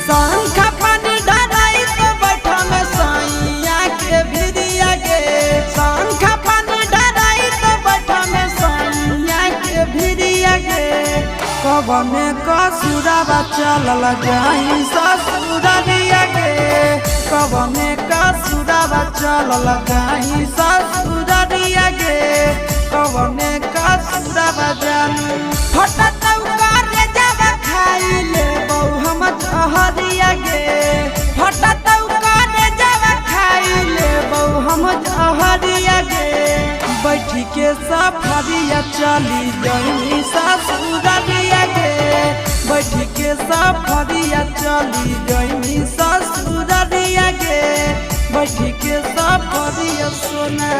शंख पानी डराई तो बैठा में सैया के भिरिया गे। शंख पानी डराई तो बैठा में सैया के भिरिया गे। कवने कसुरवा चलल जाई ससुररिया गे। कवने कसुरवा चलल जाई ससुररिया गे। कवने कसुरवा जाई फटत उकारे जावा खाई ले बहु हम जहरिया गे। फटत उकारे जावा खाई ले बहु हम जहरिया गे। बैठी के सफरिया चली जाई ससुररिया गे। बैठी के सफरिया चली जाई ससुररिया गे। बैठी के सफरिया सोना